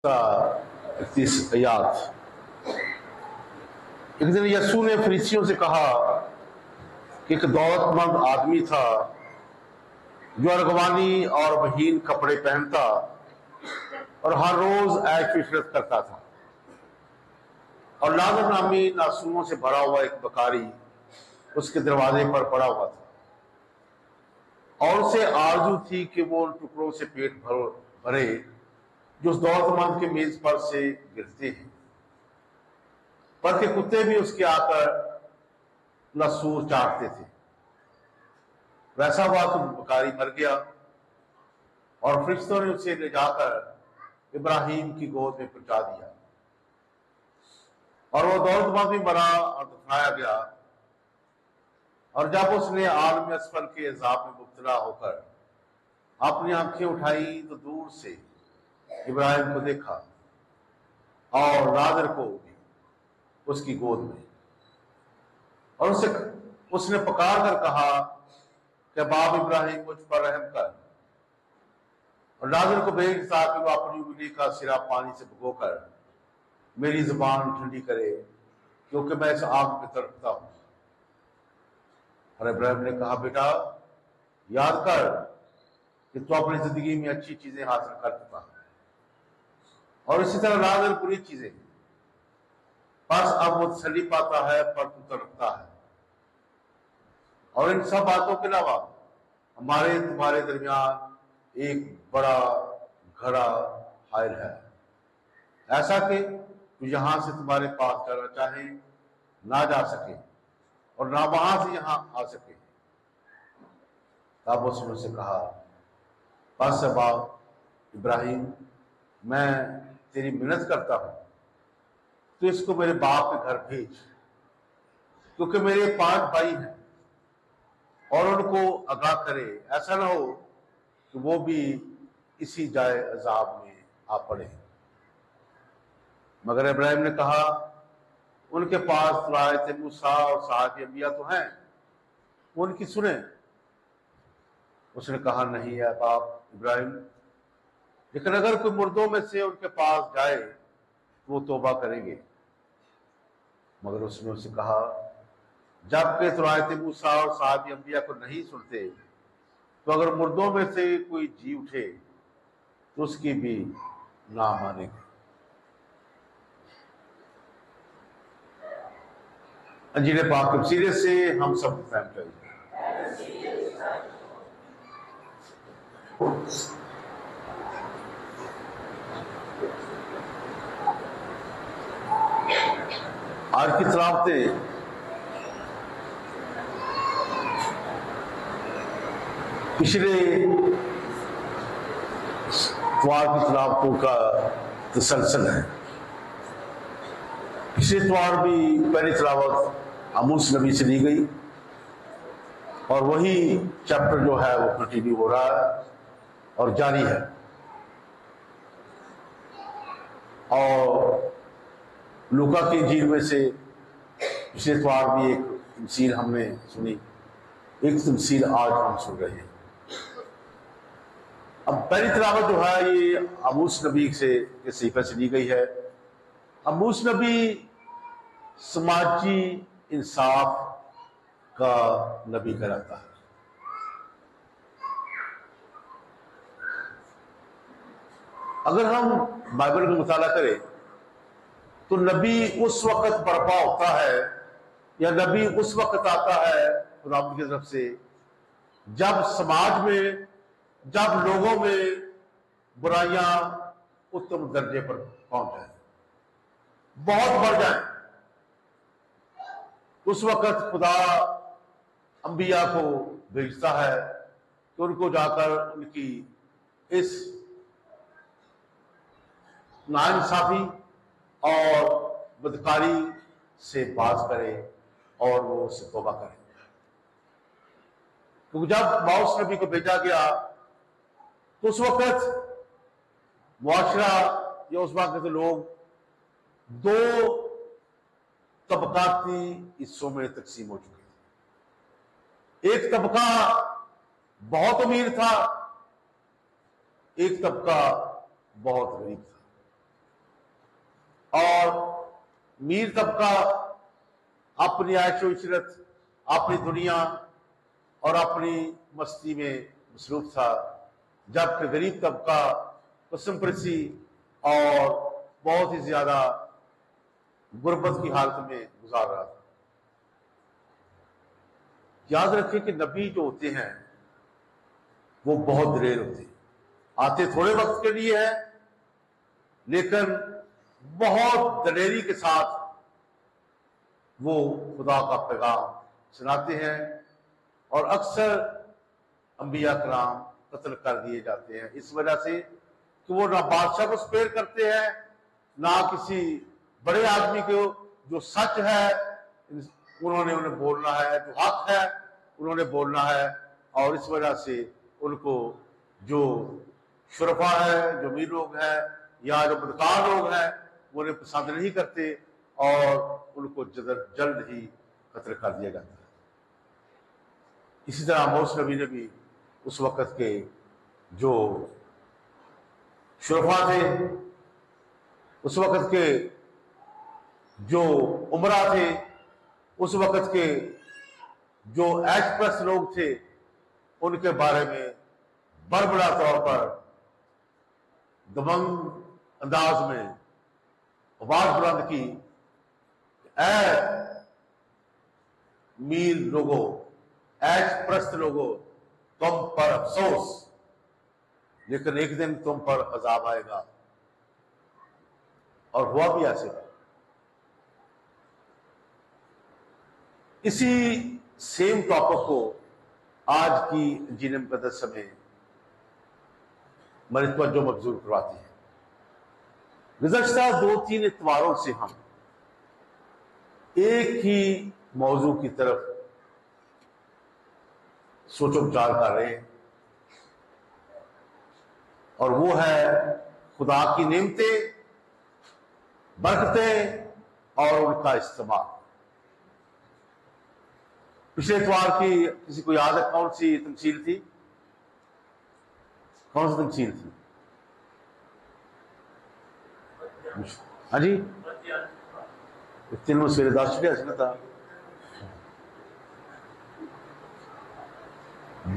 31 آیات۔ ایک دن یسوع نے فریسیوں سے کہا کہ ایک دولت مند آدمی تھا جو ارغوانی اور مہین کپڑے پہنتا اور ہر روز عیش و عشرت کرتا تھا، اور لازر نامی ناسوروں سے بھرا ہوا ایک بکاری اس کے دروازے پر پڑا ہوا تھا، اور اسے آرزو تھی کہ وہ ان ٹکڑوں سے پیٹ بھرے جو اس دولت مند کے میز پر سے گرتے ہیں، بلکہ کتے بھی اس کے آ کر لسور چاٹتے تھے۔ ویسا ہوا تو بکاری مر گیا، اور فرشتوں نے اسے لے جا کر ابراہیم کی گود میں پہنچا دیا، اور وہ دولت مند بھی مرا اور دفنایا گیا۔ اور جب اس نے عالم اسفل کے عذاب میں مبتلا ہو کر اپنی آنکھیں اٹھائی تو دور سے ابراہیم کو دیکھا اور لازر کو بھی اس کی گود میں، اور اس نے پکار کر کہا کہ باپ ابراہیم مجھ پر رحم کر، اور لازر کو بھیج تاکہ وہ اپنی انگلی کا سرا پانی سے بھگو کر میری زبان ٹھنڈی کرے، کیونکہ میں اس آگ میں تڑپتا ہوں۔ اور ابراہیم نے کہا بیٹا یاد کر کہ تو اپنی زندگی میں اچھی چیزیں حاصل کر چکا، اور اسی طرح لازر بری چیزیں، بس اب وہ تسلی پاتا ہے پر تو تڑپتا ہے۔ اور ان سب باتوں کے علاوہ ہمارے تمہارے درمیان ایک بڑا گھڑا حائل ہے، ایسا کہ تو یہاں سے تمہارے پاس جانا چاہے نہ جا سکے، اور نہ وہاں سے یہاں آ سکے۔ تب اس نے اسے کہا بس باپ ابراہیم، میں تیری منت کرتا ہوں تو اس کو میرے باپ کے گھر بھیج، کیونکہ میرے 5 بھائی ہیں، اور ان کو آگاہ کرے، ایسا نہ ہو کہ وہ بھی اسی جائے عذاب میں آ پڑے۔ مگر ابراہیم نے کہا ان کے پاس تو آیت موسیٰ اور صحابہ انبیاء تو ہیں، وہ ان کی سنیں۔ اس نے کہا نہیں ہے باپ ابراہیم، لیکن اگر کوئی مردوں میں سے ان کے پاس جائے تو وہ توبہ کریں گے۔ مگر اس نے اسے کہا جب کہ تو آیت موسیٰ اور صحابہ انبیاء کو نہیں سنتے، تو اگر مردوں میں سے کوئی جی اٹھے تو اس کی بھی نہ مانیں گے۔ انجیل پاک کے سیرے سے ہم سب کو فہم چاہیے۔ آج کی تلاوتیں پچھلے اتوار کی تلاوتوں کا تسلسل ہے۔ پچھلے اتوار بھی پہلی تلاوت عاموس نبی سے لی گئی، اور وہی چیپٹر جو ہے وہ کنٹینیو ہو رہا ہے اور جاری ہے۔ اور لوکا کی انجیل میں سے پچھلے اتوار بھی ایک تمثیل ہم نے سنی، ایک تمثیل آج ہم سن رہے ہیں۔ اب پہلی تلاوت جو ہے یہ عاموس نبی کے صحیفے سے لی گئی ہے۔ عاموس نبی سماجی انصاف کا نبی کہلاتا ہے۔ اگر ہم بائبل کا مطالعہ کریں تو نبی اس وقت برپا ہوتا ہے، یا نبی اس وقت آتا ہے خدا کی طرف سے جب سماج میں، جب لوگوں میں برائیاں اتم درجے پر پہنچ جائیں، بہت بڑھ جائیں۔ اس وقت خدا انبیاء کو بھیجتا ہے کہ ان کو جا کر ان کی اس ناانصافی اور بدکاری سے باز کرے اور وہ اس سے توبہ کرے۔ کیونکہ جب عاموس نبی کو بھیجا گیا تو اس وقت معاشرہ یا اس وقت کے لوگ 2 طبقاتی حصوں میں تقسیم ہو چکے تھے۔ ایک طبقہ بہت امیر تھا، ایک طبقہ بہت غریب تھا۔ اور امیر طبقہ اپنی عیش و عشرت، اپنی دنیا اور اپنی مستی میں مصروف تھا، جبکہ غریب طبقہ قسم پرسی اور بہت ہی زیادہ غربت کی حالت میں گزار رہا تھا۔ یاد رکھیں کہ نبی جو ہوتے ہیں وہ بہت دلیر ہوتے ہیں، آتے تھوڑے وقت کے لیے ہے لیکن بہت دلیری کے ساتھ وہ خدا کا پیغام سناتے ہیں، اور اکثر انبیاء کرام قتل کر دیے جاتے ہیں اس وجہ سے کہ وہ نہ بادشاہ کو سپیئر کرتے ہیں، نہ کسی بڑے آدمی کو جو سچ ہے انہوں نے انہیں بولنا ہے، جو حق ہے انہوں نے بولنا ہے، اور اس وجہ سے ان کو جو شرفا ہے، جو امیر لوگ ہیں یا جو بدکار لوگ ہیں وہ انہیں پسند نہیں کرتے اور ان کو جلد ہی قتل کر دیا جاتا ہے۔ اسی طرح موسیٰ نبی نے بھی اس وقت کے جو شرفا تھے، اس وقت کے جو عمرہ تھے، اس وقت کے جو عیش پرست لوگ تھے، ان کے بارے میں بربلا طور پر دبنگ انداز میں آواز بلند کی، اے امیر لوگوں، عیش پرست لوگوں، تم پر افسوس، لیکن ایک دن تم پر عذاب آئے گا، اور ہوا بھی ایسے۔ اسی سیم ٹاپک کو آج کی انجیل مقدس میں ہماری توجہ مبذول کرواتی ہے۔ گزشتہ 2-3 اتواروں سے ہم ایک ہی موضوع کی طرف سوچ و بچار کر رہے ہیں، اور وہ ہے خدا کی نعمتیں، برکتیں اور ان کا استعمال۔ پچھلے اتوار کی کسی کو یاد ہے کون سی تمثیل تھی؟ کون سی تمثیل تھی؟ ہاں جی، تین سویرے 10 ایسا تھا۔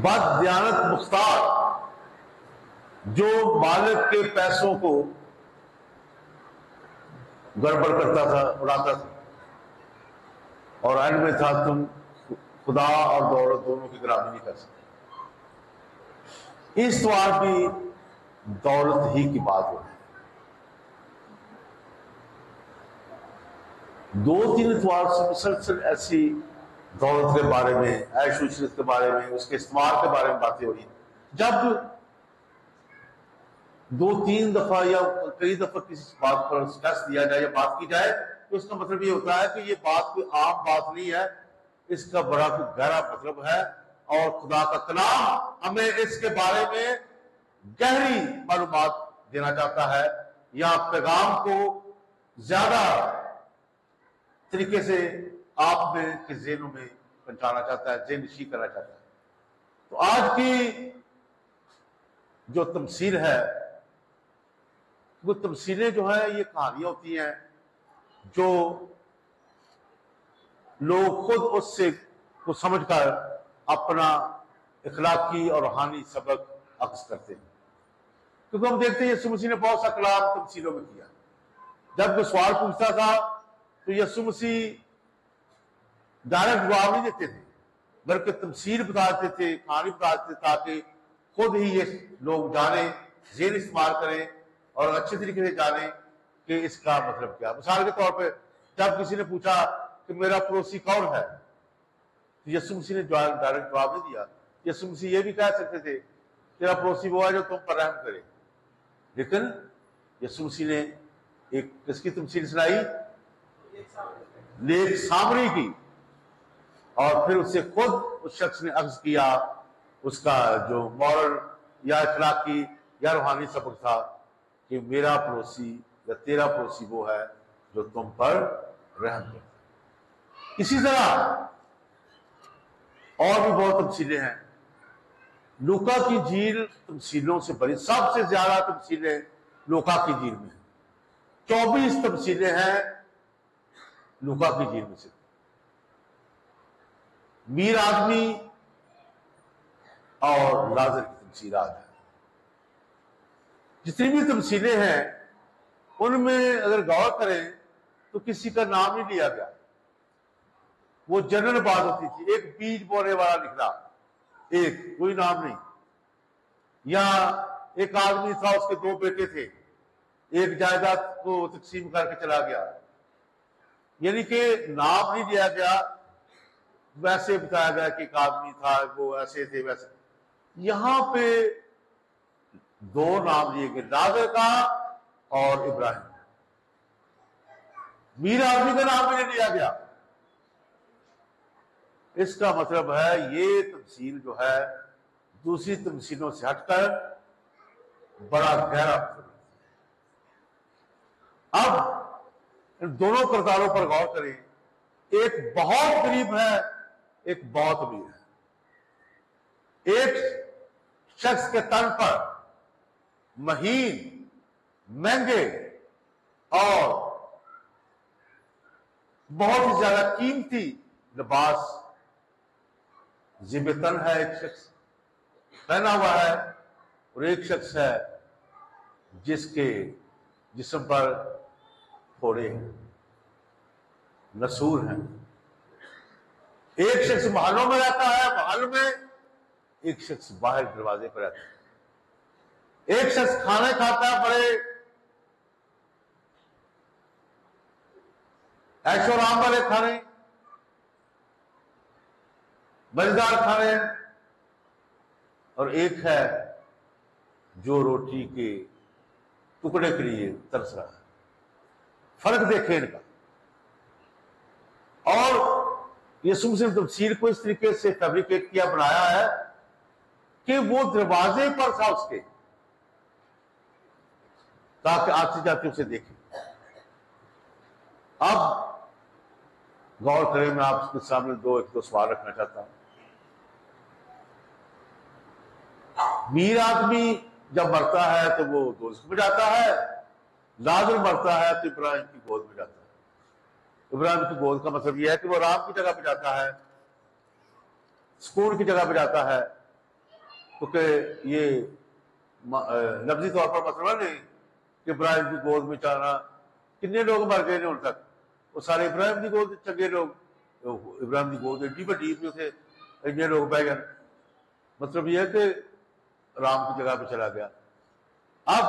بد دیانت مختار جو مالک کے پیسوں کو گڑبڑ کرتا تھا، اڑاتا تھا، اور اینڈ میں تھا تم خدا اور دولت دونوں کی غلامی نہیں کر سکتے۔ اس اتوار بھی دولت ہی کی بات ہو رہی ہے۔ 2-3 اتوار سے مسلسل ایسی دولت کے بارے میں، عیش و عشرت کے بارے میں، اس کے استعمال کے بارے میں باتیں ہو رہی ہیں۔ جب 2-3 دفعہ یا کئی دفعہ کسی بات پر سٹریس دیا جائے یا بات کی جائے تو اس کا مطلب یہ ہوتا ہے کہ یہ بات کوئی عام بات نہیں ہے، اس کا بڑا کوئی گہرا مطلب ہے، اور خدا کا کلام ہمیں اس کے بارے میں گہری معلومات دینا چاہتا ہے، یا پیغام کو زیادہ طریقے سے آپ میں کے ذہنوں میں پہنچانا چاہتا ہے، ذہن نشین کرنا چاہتا ہے۔ تو آج کی جو تمثیل ہے، وہ تمثیلیں جو ہیں یہ کہانیاں ہوتی ہیں جو لوگ خود اس سے کو سمجھ کر اپنا اخلاقی اور روحانی سبق اخذ کرتے ہیں۔ کیونکہ ہم دیکھتے ہیں یسوع مسیح نے بہت سا کلام تمثیلوں میں کیا، جب کوئی سوال پوچھتا تھا تو یسوع مسیح ڈائریکٹ جواب نہیں دیتے تھے، بلکہ تمثیل بتا دیتے تھے، کہانی بتا دیتے تھے، تاکہ خود ہی یہ لوگ جانیں، ذہن استعمال کریں اور اچھے طریقے سے جانیں کہ اس کا مطلب کیا۔ مثال کے طور پہ جب کسی نے پوچھا کہ میرا پڑوسی کون ہے، تو یسوع مسیح نے ڈائریکٹ جواب نہیں دیا۔ یسوع مسیح یہ بھی کہہ سکتے تھے تیرا پڑوسی وہ ہے جو تم پر رحم کرے، لیکن یسوع مسیح نے ایک کس کی تمثیل سنائی؟ نیک سامری کی، اور پھر اس سے خود اس شخص نے اخذ کیا اس کا جو مورل یا اخلاقی یا روحانی سبق تھا کہ میرا پڑوسی یا تیرا پڑوسی وہ ہے جو تم پر رحم کرے۔ اسی طرح اور بھی بہت تمثیلیں ہیں۔ لوکا کی انجیل تمثیلوں سے بڑی، سب سے زیادہ تمثیلیں لوکا کی انجیل میں ہیں۔ 24 تمثیلیں ہیں لوکا کی انجیل میں سے. میر آدمی اور لازر کی تمثیلات ہیں. جتنی بھی تمثیلیں ہیں ان میں اگر غور کریں تو کسی کا نام نہیں لیا گیا. وہ جنرل بات ہوتی تھی، ایک بیج بونے والا نکلا، ایک کوئی نام نہیں. یا ایک آدمی تھا، اس کے 2 بیٹے تھے، ایک جائیداد کو تقسیم کر کے چلا گیا. یعنی کہ نام نہیں دیا گیا، ویسے بتایا گیا کہ ایک آدمی تھا، وہ ایسے تھے ویسے. یہاں پہ 2 نام لیے گئے، لازر کا اور ابراہیم. میر آدمی کا نام بھی نہیں لیا گیا. اس کا مطلب ہے یہ تمثیل جو ہے دوسری تمثیلوں سے ہٹ کر بڑا گہرا مطلب. اب ان دونوں کرداروں پر غور کریں. ایک بہت غریب ہے، ایک بہت امیر ہے. ایک شخص کے تن پر مہین، مہنگے اور بہت ہی زیادہ قیمتی لباس ذمہ تن ہے، ایک شخص پہنا ہوا ہے، اور ایک شخص ہے جس کے جسم پر پھوڑے ہیں، نسور ہیں. ایک شخص محلوں میں رہتا ہے، محل میں. ایک شخص باہر دروازے پر رہتا ہے. ایک شخص کھانے کھاتا ہے، بڑے عیش و آرام والے کھانے، مزیدار کھانے. اور ایک ہے جو روٹی کے ٹکڑے کے لیے ترس رہا ہے. فرق دیکھیں ان کا. اور یسوع مسیح نے تفسیر کو اس طریقے سے فیبریکیٹ کیا، بنایا ہے کہ وہ دروازے پر تھا اس کے، تاکہ آتے جاتے اسے دیکھیں. اب غور کریں، میں آپ کے سامنے ایک دو سوال رکھنا چاہتا ہوں. میر آدمی جب مرتا ہے تو وہ دوزخ میں جاتا ہے، لازر مرتا ہے تو ابراہیم کی گود میں جاتا ہے. ابراہیم کی گود کا مطلب یہ ہے کہ وہ آرام کی جگہ پہ جاتا ہے، سکون کی جگہ پہ جاتا ہے. کیونکہ یہ لفظی طور پر مطلب نہیں کہ ابراہیم کی گود میں جانا. کتنے لوگ مر گئے ان تک، وہ سارے ابراہیم کی گود چنگے لوگ. ابراہیم کی گود ایڈی بڑی تھے، اتنے لوگ بہ گئے. مطلب یہ ہے کہ رام کی جگہ پہ چلا گیا. اب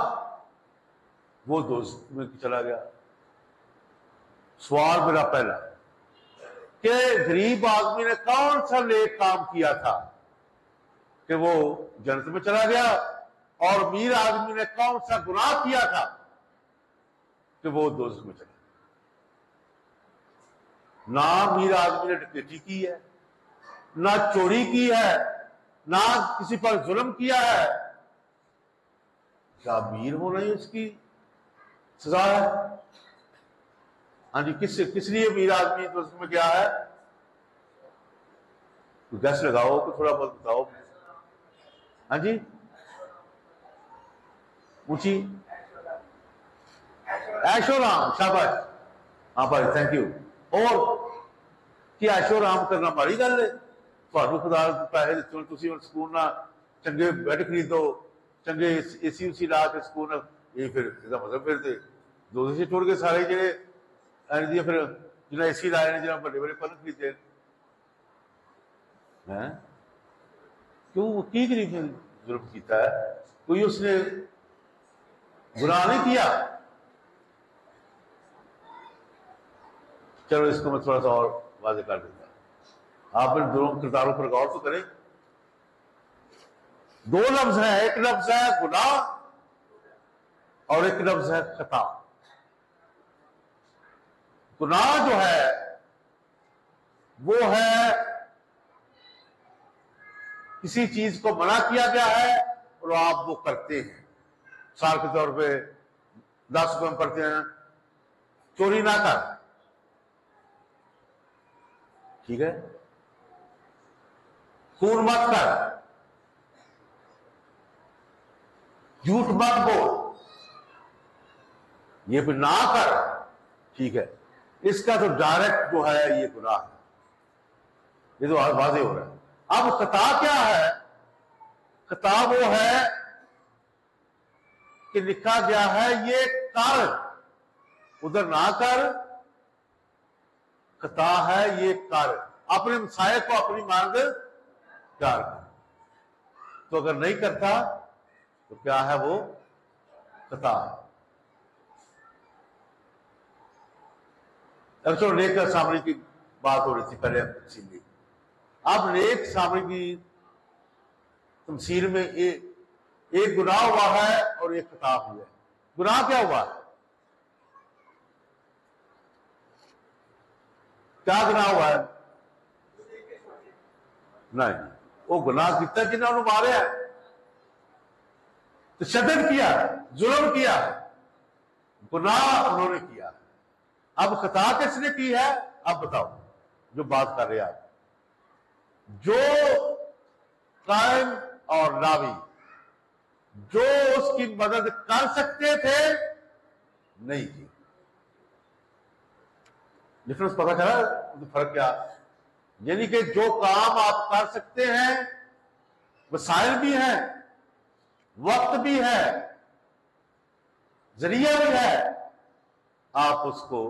وہ دوست میں چلا گیا. سوال میرا پہلا کہ غریب آدمی نے کون سا نیک کام کیا تھا کہ وہ جنت میں چلا گیا، اور امیر آدمی نے کون سا گناہ کیا تھا کہ وہ دوزخ میں چلا گیا؟ نہ امیر آدمی نے ڈکیتی کی ہے، نہ چوری کی ہے، نہ کسی پر ظلم کیا ہے. کیا امیر ہونا ہی اس کی سزا ہے؟ ہاں جی، کس لیے امیر آدمی دوزخ میں گیا ہے؟ گیس لگاؤ کہ تھوڑا بہت بتاؤ. ہاں جی، اونچی. عیش و رام. شاباش. ہاں بھائی، تھینک یو. اور کیا عیش و رام کرنا ماڑی گل ہے؟ تھانوں خدا پیسے دیتے تھی سکون نہ چنگے بیڈ خریدو، چنگے اے سی اسی لا کے سکون. یہ پھر مطلب پھر دوسرے سے چھوڑ کے سارے جڑے پھر جنہیں اے سی لائے نے، جنہیں بڑے بڑے پلنگ خریدے کیوں؟ کی غریب نے ظلم کیتا ہے؟ کوئی اس نے گناہ نہیں کیا. چلو اس کو میں تھوڑا سا اور واضح کر دیتا ہوں. آپ ان دونوں کرداروں پر غور تو کریں. 2 لفظ ہیں، ایک لفظ ہے گناہ اور ایک لفظ ہے خطا. گناہ جو ہے وہ ہے کسی چیز کو منع کیا گیا ہے اور آپ وہ کرتے ہیں. مثال کے طور پہ 10 کو ہم پڑھتے ہیں چوری نہ کر، ٹھیک ہے، خون مت کر، جھوٹ مت بول. یہ پھر نہ کر، ٹھیک ہے، اس کا تو ڈائریکٹ جو ہے یہ گناہ ہے، یہ تو واضح ہو رہا ہے۔ اب خطا کیا ہے؟ خطا وہ ہے کہ لکھا گیا ہے یہ کر، ادھر نہ کر، خطا ہے یہ کر، اپنے مسائل کو اپنی مانگ پیار کر۔ تو اگر نہیں کرتا تو کیا ہے؟ وہ خطا ہے۔ اب چلو نیک سامنے کی بات ہو رہی تھی پہلے تمثیل میں، اب نیک سامنے کی تمثیل میں ایک گناہ ہوا ہے اور ایک خطا ہوا ہے۔ گناہ کیا ہوا ہے؟ کیا گناہ ہوا ہے؟ نہیں، وہ گناہ کتنا جنہوں نے مارا ہے، تشدد کیا، ظلم کیا، گناہ انہوں نے کیا۔ اب خطا کس نے کی ہے؟ اب بتاؤ جو بات کر رہے آپ، جو قائم اور راوی جو اس کی مدد کر سکتے تھے نہیں کی۔ ڈفرنس پتا چلا؟ فرق کیا؟ یعنی کہ جو کام آپ کر سکتے ہیں، وسائل بھی ہیں، وقت بھی ہے، ذریعہ بھی ہے، آپ اس کو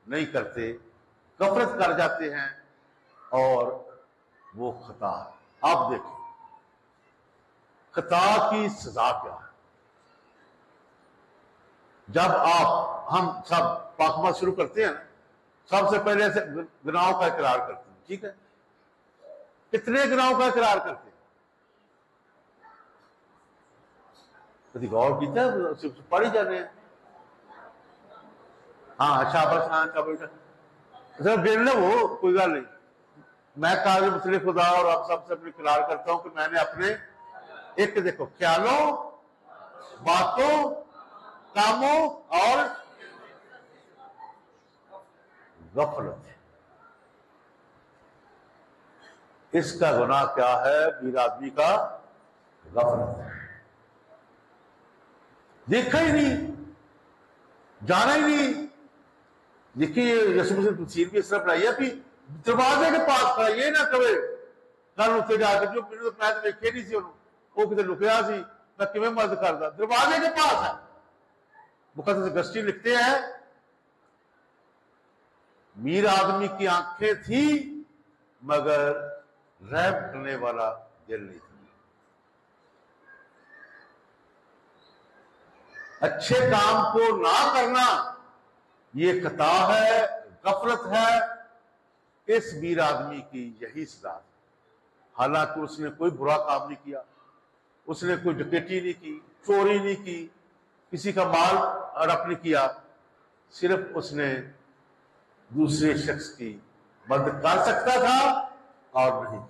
نہیں کرتے، غفلت کر جاتے ہیں، اور وہ خطا ہے۔ آپ دیکھیں خطا کی سزا کیا ہے۔ جب ہم سب پاکمہ شروع کرتے ہیں، سب سے پہلے سے گناہوں کا اقرار کرتے ہیں، ٹھیک ہے؟ کتنے گناہوں کا اقرار کرتے ہیں؟ کبھی غور کیتا ہے؟ پڑھ ہی جانے ہیں۔ ہاں شاباش، ہاں شاباش، گن لو، وہ کوئی گل نہیں۔ میں قابل مسئلے خدا اور آپ سب سے اپنے اقرار کرتا ہوں کہ میں نے اپنے ایک دیکھو خیالوں، باتوں، کاموں اور غفلت، اس کا گناہ کیا ہے؟ میر آدمی کا غفلت ہے، دیکھا ہی نہیں، جانا ہی نہیں۔ دیکھیے یسوع مسیح نے تفسیر بھی اس طرح بنائی ہے کہ دروازے کے پاس کھڑا، یہ نہ کہے کل اتنے جا کے جو میں تو دیکھے نہیں سی، وہ کتنے لکیا سی، میں کیویں مدد کرتا، دروازے کے پاس ہے۔ مقدس اگسٹین لکھتے ہیں میر آدمی کی آنکھیں تھی مگر رحم کرنے والا دل نہیں تھا۔ اچھے کام کو نہ کرنا یہ خطا ہے، غفلت ہے، اس میر آدمی کی یہی سزا ہے۔ حالانکہ اس نے کوئی برا کام نہیں کیا، اس نے کوئی ڈکیٹی نہیں کی، چوری نہیں کی، کسی کا مال ہڑپ نہیں کیا، صرف اس نے دوسرے شخص کی مدد کر سکتا تھا اور نہیں،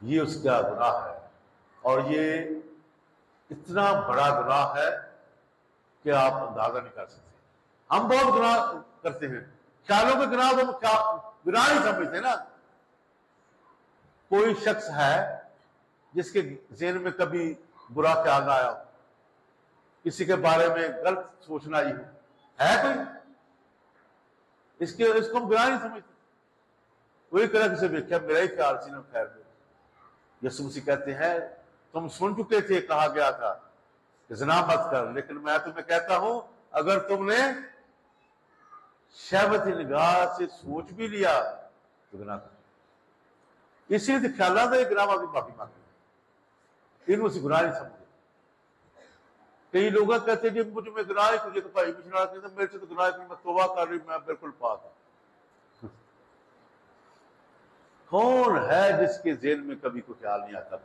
یہ اس کا گناہ ہے۔ اور یہ اتنا بڑا گناہ ہے کہ آپ اندازہ نہیں کر سکتے۔ ہم بہت گناہ کرتے ہیں، خیالوں کے گناہ تو کیا گناہ نہیں سمجھتے نا۔ کوئی شخص ہے جس کے ذہن میں کبھی برا خیال نہ آیا ہو، کسی کے بارے میں غلط سوچنا ہی ہو، ہے کوئی؟ اس کو ہم گناہ نہیں سمجھتے۔ وہی کرا کسی دیکھا میرا ہی خیال سی نا، خیر میں یسوع مسیح کہتے ہیں تم سن چکے تھے، کہا گیا تھا کہ زنا مت کر، لیکن میں تمہیں کہتا ہوں اگر تم نے شہوتی نگاہ سے سوچ بھی لیا تو گناہ کر۔ اسی لیے خیالات ہے گناہ واقعی معافی مانگے، ان سے گناہ نہیں سمجھے۔ کئی لوگ کہتے ہیں جی مجھے میں گناہ تجھے تو بھائی پچھڑا کے میرے سے تو گناہ میں توبہ کر رہی، میں بالکل پاک ہوں۔ کون ہے جس کے ذہن میں کبھی کوئی خیال نہیں آتا؟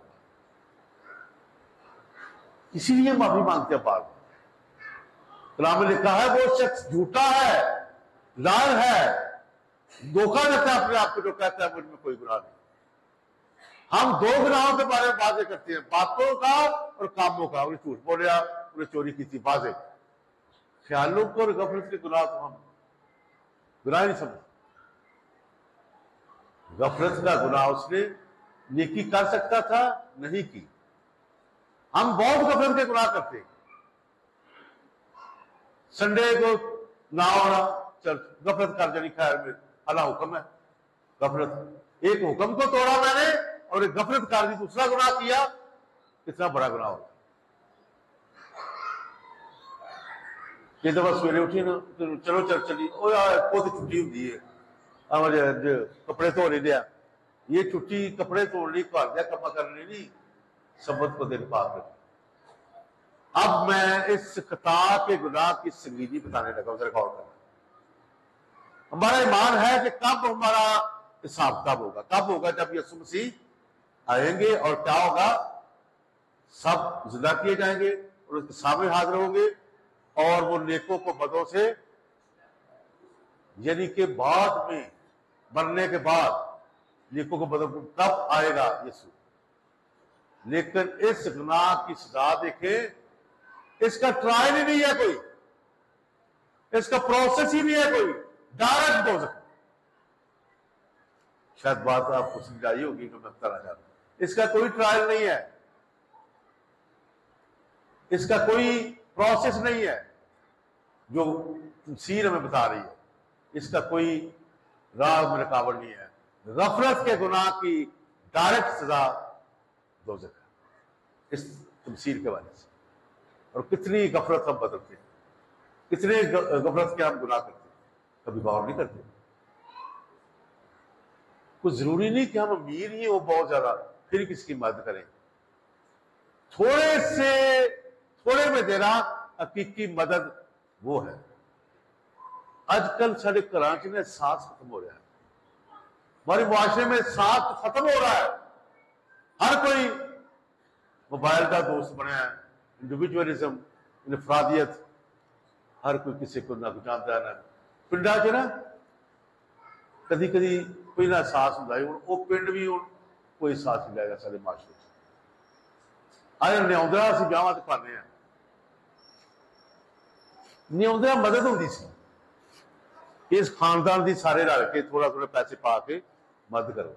اسی لیے معافی مانگتے ہیں پاک۔ کلام میں لکھا ہے وہ شخص جھوٹا ہے، لائر ہے، دھوکہ دیتا ہے اپنے آپ کو جو کہتا ہے مجھ میں کوئی گناہ نہیں۔ ہم دو گناہوں کے بارے میں باتیں کرتے ہیں، باتوں کا اور کاموں کا۔ انہیں جھوٹ بولیا، انہیں چوری کی تھی، واضح۔ خیالوں کو اور غفلت کے گناہ تو ہم گناہ نہیں سمجھتے۔ غفلت کا گناہ اس نے نیکی کر سکتا تھا، نہیں کی۔ ہم بہت غفلت کے گناہ کرتے ہیں، سنڈے کو نہ ہونا غفلت کر جانی، خیر میں اللہ حکم ہے غفلت، ایک حکم کو توڑا میں نے اور ایک غفلت کر دی، دوسرا گناہ کیا، کتنا بڑا گناہ ہوگا۔ یہ دفعہ سویرے اٹھی نا چلو چرچ چلی، بہت چھٹی ہوتی ہے کپڑے دھو نہیں دیا، یہ چھٹی کپڑے دھونے گھر دیا کما کرنے نہیں، سبت کو دن پاک رکھ۔ اب میں اس خطا کے گناہ کی سنجیدگی بتانے لگا، ذرا غور کرنا۔ ہمارا ایمان ہے کہ کب ہمارا حساب کب ہوگا؟ کب ہوگا؟ جب یسوع مسیح آئیں گے، اور کیا ہوگا؟ سب زندہ کیے جائیں گے اور اس کے سامنے حاضر ہوں گے، اور وہ نیکوں کو بدوں سے، یعنی کہ بعد میں مرنے کے بعد نیکوں کو بدوں کو، کب آئے گا یسوع؟ لیکن اس گناہ کی سزا دیکھیں، اس کا ٹرائل ہی نہیں ہے کوئی، اس کا پروسیس ہی نہیں ہے کوئی، ڈائریکٹ دوزخ۔ شاید بات آپ کو سمجھائی ہوگی کہ میں بتانا چاہتا ہوں، اس کا کوئی ٹرائل نہیں ہے، اس کا کوئی پروسیس نہیں ہے جو تفسیر ہمیں بتا رہی ہے، اس کا کوئی راہ میں رکاوٹ نہیں ہے۔ غفلت کے گناہ کی ڈائریکٹ سزا دوزخ ہے، اس تفسیر کے وجہ سے۔ اور کتنی غفلت ہم بدلتے ہیں، کتنے غفلت کے ہم گناہ کرتے ہیں، کبھی غور نہیں کرتے۔ کچھ ضروری نہیں کہ ہم امیر ہی ہو بہت زیادہ پھر کسی کی مدد کریں، تھوڑے میں دینا حقیقی مدد وہ ہے۔ آج کل سارے کراچی میں احساس ختم ہو رہا ہے، ہمارے معاشرے میں احساس ختم ہو رہا ہے، ہر کوئی موبائل کا دوست بنا ہے، انڈیویجولزم، انفرادیت، ہر کوئی کسی کو نہ جانتا ہے نہ پنڈا چ نا کدی کدی کوئی نہ احساس ہوتا ہے، وہ پنڈ بھی کوئی احساس نہیں لائے گا سارے معاشرے آج نیوندرا اسی بیاواں تے پانے ہیں، نیوندرا مدد ہوتی سی، اس خاندان دی سارے رل کے تھوڑا تھوڑا پیسے پا کے مدد کرو،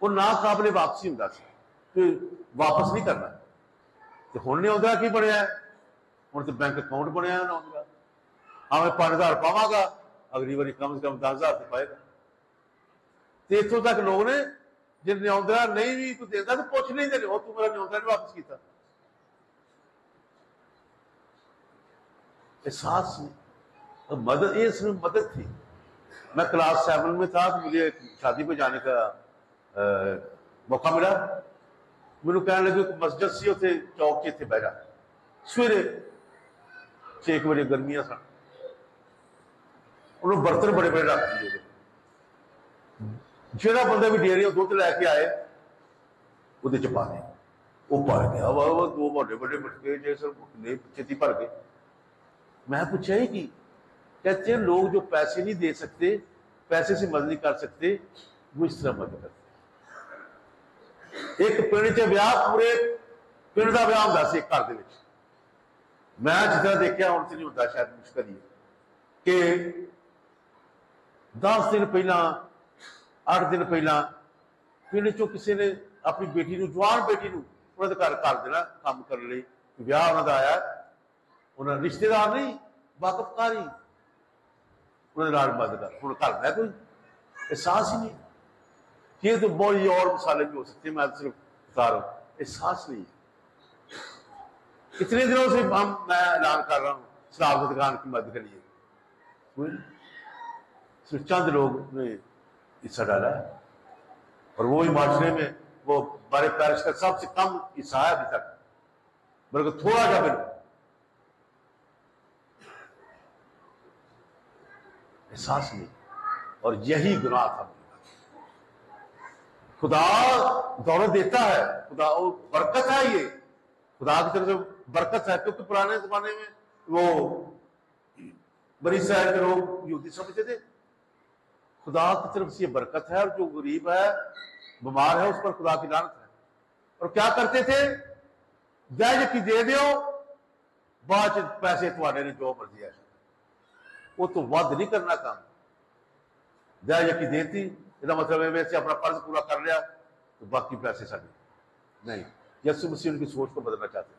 وہ ناقابل واپسی ہوتا سی، پھر واپس نہیں کرنا۔ تو ہوں نیوندرا کی بنیا ہے؟ ہوں تو بینک اکاؤنٹ بنیا ہے نیوندرا، ہاں میں 5000 پاواں گا، اگلی باری کم سے کم 10,000 تو پائے گا۔ تو اتوں تک لوگ نے جی نیوندرا نہیں بھی کوئی دیتا تو پوچھ نہیں دے، وہ تو میرا نیوندرا نہیں واپس کیتا۔ احساس مدد، یہ اس میں مدد تھی۔ میں کلاس 7 میں تھا تو مجھے شادی پہ جانے کا موقع ملا، مجھے کہنے لگے کہ مسجد سی اتنے چوک چ بہ جا، سویرے 6 بجے گرمیاں سن، انہوں برتن بڑے بڑے رکھ دیے، جہاں بندہ بھی ڈیریوں دودھ لے کے آئے وہ چپا دے، وہ پڑ گیا، وہ 2 بڑے بڑے مٹکے جیسے چھتی بھر گئے۔ میں پوچھا ہی کہ کہتے ہیں لوگ جو پیسے نہیں دے سکتے، پیسے سے مدد نہیں کر سکتے، وہ اس طرح مدد کرتے۔ ایک پنڈ چ بیاہ، پورے پنڈ کا بیاہ ہوتا سی ایک گھر کے، میں جس طرح دیکھا ہوں سے نہیں ہوتا، شاید مشکل ہی کہ 10 دن پہلا 8 دن پہلا پنڈ چوں کسی نے اپنی بیٹی نو، جوان بیٹی نو انہوں نے گھر کر دینا کام کرنے لئی، بیاہ انہوں کا آیا، انہوں نے رشتے دار نہیں واقف کار ہی انہوں نے راج مدد کر، ہوں گھر میں کوئی احساس ہی نہیں۔ یہ تو بہت ہی اور مثالیں بھی ہو سکتی ہیں، میں صرف بتا رہا ہوں، احساس نہیں ہے۔ اتنے دنوں سے میں اعلان کر رہا ہوں اسلام زدگان کی مدد کے لیے، صرف چند لوگ نے حصہ ڈالا ہے، اور وہی معاشرے میں وہ ہمارے پیرش کا سب سے کم حصہ ہے ابھی تک، بلکہ تھوڑا جا بھی احساس نہیں۔ اور یہی گناہ تھا۔ خدا دولت دیتا ہے، خدا برکت ہے، یہ خدا کی طرف سے برکت ہے، کیونکہ پرانے زمانے میں وہ بنی اسرائیل کے لوگ یہودی سمجھتے تھے خدا کی طرف سے یہ برکت ہے، اور جو غریب ہے بیمار ہے اس پر خدا کی لعنت ہے۔ اور کیا کرتے تھے؟ دہ یقی دے دیو، بعد پیسے تھوڑے نے جو مرضی ہے، وہ تو ود نہیں کرنا کام، دہ یقی دیتی، یہ مطلب ہے ویسے اپنا فرض پورا کر لیا تو باقی پیسے سارے نہیں۔ یسوع مسیح ان کی سوچ کو بدلنا چاہتے ہیں۔